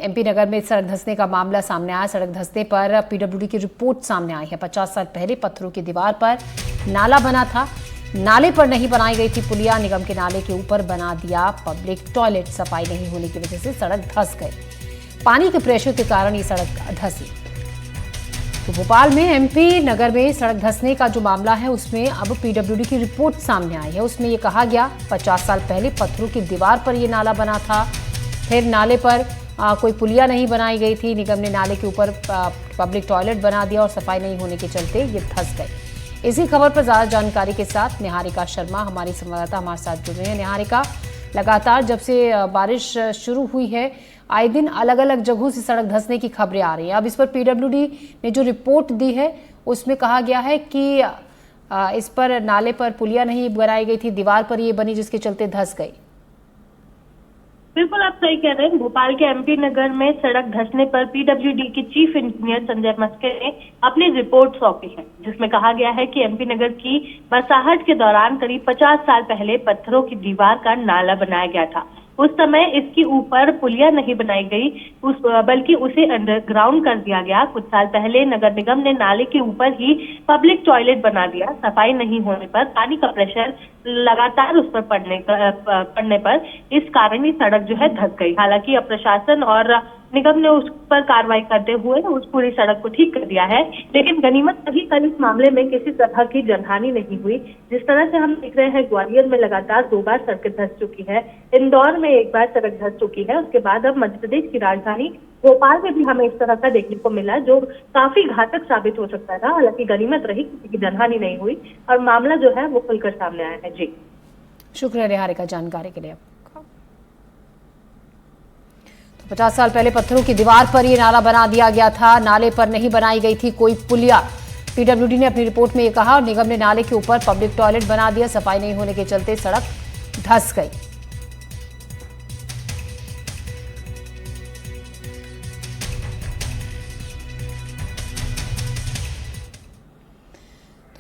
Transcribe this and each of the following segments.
MP नगर में सड़क धंसने का मामला सामने आया। सड़क धंसने पर पीडब्ल्यूडी की रिपोर्ट सामने आई है। 50 साल पहले पत्थरों की दीवार पर नाला बना था। नाले पर नहीं बनाई गई थी पुलिया। निगम के नाले के ऊपर बना दिया पब्लिक टॉयलेट। सफाई नहीं होने की वजह से सड़क धंस गई। पानी के प्रेशर के कारण ये सड़क धंसी। तो भोपाल में एमपी नगर में सड़क धंसने का जो मामला है उसमें अब पीडब्ल्यूडी की रिपोर्ट सामने आई है। उसमें ये कहा गया 50 साल पहले पत्थरों की दीवार पर ये नाला बना था। फिर नाले पर कोई पुलिया नहीं बनाई गई थी। निगम ने नाले के ऊपर पब्लिक टॉयलेट बना दिया और सफाई नहीं होने के चलते ये धंस गए। इसी खबर पर ज्यादा जानकारी के साथ निहारिका शर्मा हमारी संवाददाता हमारे साथ जुड़ रहे हैं। निहारिका, लगातार जब से बारिश शुरू हुई है आए दिन अलग अलग जगहों से सड़क धंसने की खबरें आ रही हैं। अब इस पर पीडब्ल्यूडी ने जो रिपोर्ट दी है उसमें कहा गया है कि इस पर नाले पर पुलिया नहीं बनाई गई थी, दीवार पर ये बनी जिसके चलते धंस गई। बिल्कुल आप सही कह रहे हैं। भोपाल के एमपी नगर में सड़क धंसने पर पीडब्ल्यूडी के चीफ इंजीनियर संजय मस्के ने अपनी रिपोर्ट सौंपी है, जिसमें कहा गया है कि एमपी नगर की बसाहट के दौरान करीब 50 साल पहले पत्थरों की दीवार का नाला बनाया गया था। उस समय इसके ऊपर पुलिया नहीं बनाई गई, बल्कि उसे अंडरग्राउंड कर दिया गया। कुछ साल पहले नगर निगम ने नाले के ऊपर ही पब्लिक टॉयलेट बना दिया। सफाई नहीं होने पर पानी का प्रेशर लगातार उस पर पड़ने पर इस कारण ही सड़क जो है धंस गई। हालांकि अब प्रशासन और निगम ने उस पर कार्रवाई करते हुए उस पूरी सड़क को ठीक कर दिया है, लेकिन गनीमत रही कल इस मामले में किसी तरह की जनहानि नहीं हुई। जिस तरह से हम देख रहे हैं ग्वालियर में लगातार 2 बार सड़कें धंस चुकी है, इंदौर में 1 बार सड़क धंस चुकी है। उसके बाद अब मध्य प्रदेश की राजधानी भोपाल में भी हमें इस तरह का देखने को मिला, जो काफी घातक साबित हो सकता था। हालांकि गनीमत रही, किसी की जनहानि नहीं हुई और मामला जो है वो खुलकर सामने आया है। जी शुक्रिया निहारिका जानकारी के लिए। 50 साल पहले पत्थरों की दीवार पर यह नाला बना दिया गया था। नाले पर नहीं बनाई गई थी कोई पुलिया। पीडब्ल्यूडी ने अपनी रिपोर्ट में यह कहा और निगम ने नाले के ऊपर पब्लिक टॉयलेट बना दिया। सफाई नहीं होने के चलते सड़क धंस गई।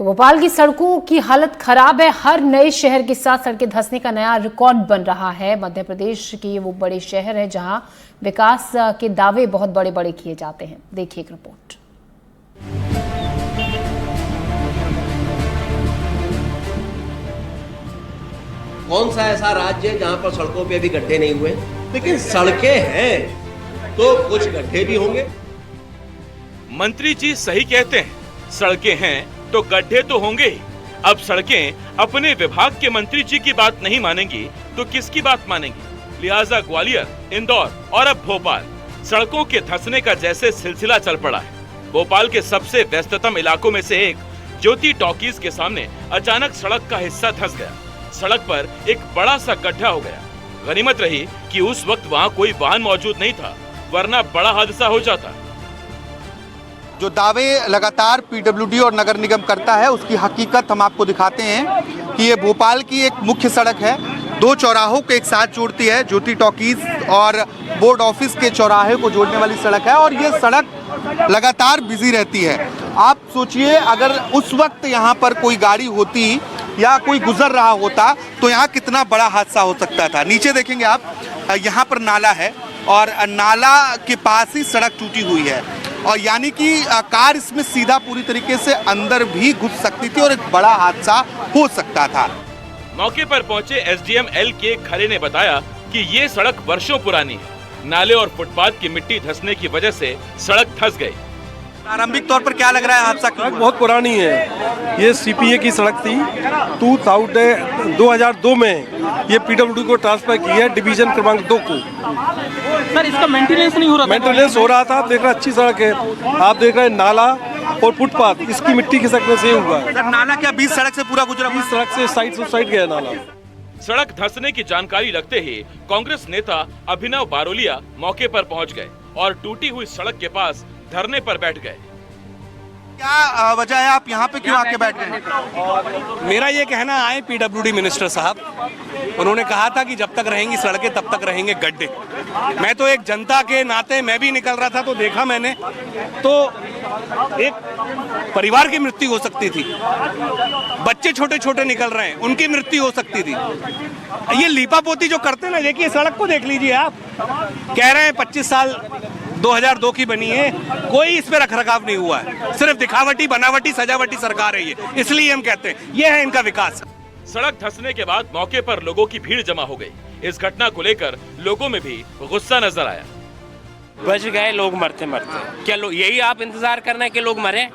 तो भोपाल की सड़कों की हालत खराब है। हर नए शहर के साथ सड़कें धंसने का नया रिकॉर्ड बन रहा है। मध्य प्रदेश की वो बड़े शहर है जहां विकास के दावे बहुत बड़े बड़े किए जाते हैं। देखिए एक रिपोर्ट। कौन सा ऐसा राज्य है जहां पर सड़कों पे अभी गड्ढे नहीं हुए? लेकिन सड़कें हैं तो कुछ गड्ढे भी होंगे। मंत्री जी सही कहते हैं, सड़कें हैं तो गड्ढे तो होंगे ही। अब सड़कें अपने विभाग के मंत्री जी की बात नहीं मानेंगी तो किसकी बात मानेंगी? लिहाजा ग्वालियर, इंदौर और अब भोपाल सड़कों के धंसने का जैसे सिलसिला चल पड़ा है। भोपाल के सबसे व्यस्ततम इलाकों में से एक ज्योति टॉकीज के सामने अचानक सड़क का हिस्सा धंस गया। सड़क पर एक बड़ा सा गड्ढा हो गया। गनीमत रही कि उस वक्त वहाँ कोई वाहन मौजूद नहीं था, वरना बड़ा हादसा हो जाता। जो दावे लगातार पीडब्ल्यूडी और नगर निगम करता है उसकी हकीकत हम आपको दिखाते हैं कि ये भोपाल की एक मुख्य सड़क है। 2 चौराहों को एक साथ जोड़ती है। ज्योति टॉकीज और बोर्ड ऑफिस के चौराहे को जोड़ने वाली सड़क है और ये सड़क लगातार बिजी रहती है। आप सोचिए अगर उस वक्त यहाँ पर कोई गाड़ी होती या कोई गुजर रहा होता तो यहाँ कितना बड़ा हादसा हो सकता था। नीचे देखेंगे आप, यहाँ पर नाला है और नाला के पास ही सड़क टूटी हुई है और यानी कि कार इसमें सीधा पूरी तरीके से अंदर भी घुस सकती थी और एक बड़ा हादसा हो सकता था। मौके पर पहुंचे एसडीएम एल के खरे ने बताया कि ये सड़क वर्षों पुरानी है। नाले और फुटपाथ की मिट्टी धंसने की वजह से सड़क धंस गई। प्रारंभिक तौर पर क्या लग रहा है हादसा? सड़क बहुत पुरानी है। ये सीपीए की सड़क थी। 2002 में ये पीडब्ल्यूडी को ट्रांसफर की है डिवीजन क्रमांक 2 को। सर इसका मेंटेनेंस नहीं हो रहा था? मेंटेनेंस हो रहा था। आप देख रहे हैं अच्छी सड़क है। आप देख रहे हैं नाला और फुटपाथ इसकी मिट्टी खिसकने से हुआ है। नाला क्या 20 सड़क से पूरा गुजरा? 20 सड़क से साइड गया नाला। सड़क धंसने की जानकारी लगते ही कांग्रेस नेता अभिनव बारोलिया मौके पर पहुंच गए और टूटी हुई सड़क के पास धरने पर बैठ गए। क्या वजह है, आप यहाँ पे क्यों आके बैठ गए? मेरा ये कहना है पीडब्ल्यूडी मिनिस्टर साहब, उन्होंने कहा था कि जब तक रहेंगी सड़कें तब तक रहेंगे गड्ढे। मैं तो एक जनता के नाते मैं भी निकल रहा था तो देखा मैंने तो एक परिवार की मृत्यु हो सकती थी। बच्चे छोटे छोटे निकल रहे हैं, उनकी मृत्यु हो सकती थी। ये लीपापोती जो करते हैं ना, देखिए सड़क को देख लीजिए आप, कह रहे हैं 25 साल 2002 की बनी है, कोई इस पे रखरखाव नहीं हुआ है, सिर्फ दिखावटी बनावटी सजावटी सरकार है ये, इसलिए हम कहते हैं ये है इनका विकास। सड़क धंसने के बाद मौके पर लोगों की भीड़ जमा हो गई। इस घटना को लेकर लोगों में भी गुस्सा नजर आया। बच गए लोग मरते मरते, क्या यही आप इंतजार करना है कि लोग मरे?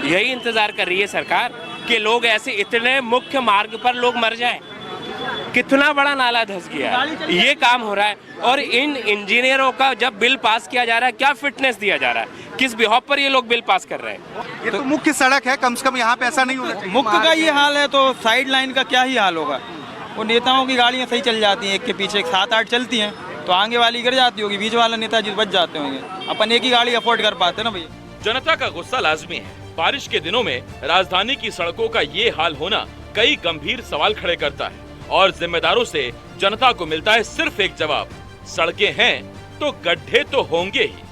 यही इंतजार कर रही है सरकार कि लोग ऐसे इतने मुख्य मार्ग पर लोग मर जाएं? कितना बड़ा नाला धंस गया है, ये काम हो रहा है। और इन इंजीनियरों का जब बिल पास किया जा रहा है, क्या फिटनेस दिया जा रहा है, किस बिहाव पर ये लोग बिल पास कर रहे हैं? ये तो मुख्य सड़क है, कम से कम यहाँ पे ऐसा नहीं होना चाहिए। मुख्य का ये हाल है तो साइड लाइन का क्या ही हाल होगा? वो नेताओं की गाड़ियाँ सही चल जाती हैं, एक के पीछे एक 7-8 चलती हैं, तो आगे वाली गिर जाती होगी, बीच वाला नेताजी बच जाते होंगे। अपन एक ही गाड़ी अफोर्ड कर पाते ना भैया। जनता का गुस्सा लाजमी है। बारिश के दिनों में राजधानी की सड़कों का ये हाल होना कई गंभीर सवाल खड़े करता है और जिम्मेदारों से जनता को मिलता है सिर्फ एक जवाब, सड़कें हैं तो गड्ढे तो होंगे ही।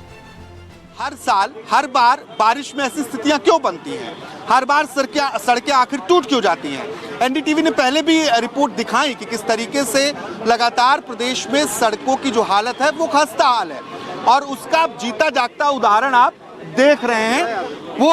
हर साल हर बार बारिश में ऐसी स्थितियां क्यों बनती हैं? हर बार सड़कें आखिर टूट क्यों जाती हैं? एनडीटीवी ने पहले भी रिपोर्ट दिखाई कि किस तरीके से लगातार प्रदेश में सड़कों की जो हालत है वो खस्ता हाल है, और उसका जीता जागता उदाहरण आप देख रहे हैं। वो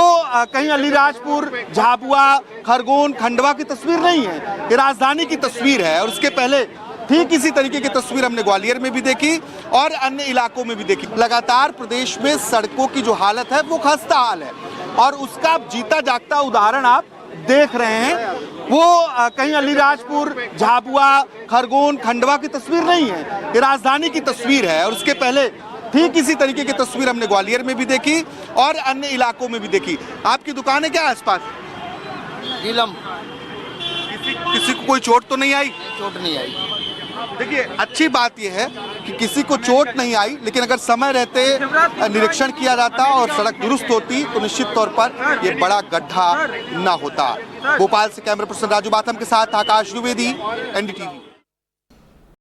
कहीं अलीराजपुर, झाबुआ, खरगोन, खंडवा की तस्वीर नहीं है, ये राजधानी की तस्वीर है। और उसके पहले ठीक इसी तरीके की तस्वीर हमने ग्वालियर में भी देखी और अन्य इलाकों में भी देखी। लगातार प्रदेश में सड़कों की जो हालत है वो खस्ता हाल है, और उसका जीता जागता उदाहरण आप देख रहे हैं। वो कहीं अलीराजपुर, झाबुआ, खरगोन, खंडवा की तस्वीर नहीं है, ये राजधानी की तस्वीर है। और उसके पहले ठीक इसी तरीके की तस्वीर हमने ग्वालियर में भी देखी और अन्य इलाकों में भी देखी। आपकी दुकान है क्या आसपास? नीलम। किसी को कोई चोट तो नहीं आई? चोट नहीं आई। देखिए, अच्छी बात यह है कि किसी को चोट नहीं आई, लेकिन अगर समय रहते निरीक्षण किया जाता और सड़क दुरुस्त होती तो निश्चित तौर पर ये बड़ा गड्ढा ना होता। भोपाल से कैमरा पर्सन राजू बाथम के साथ आकाश द्विवेदी, एनडीटीवी।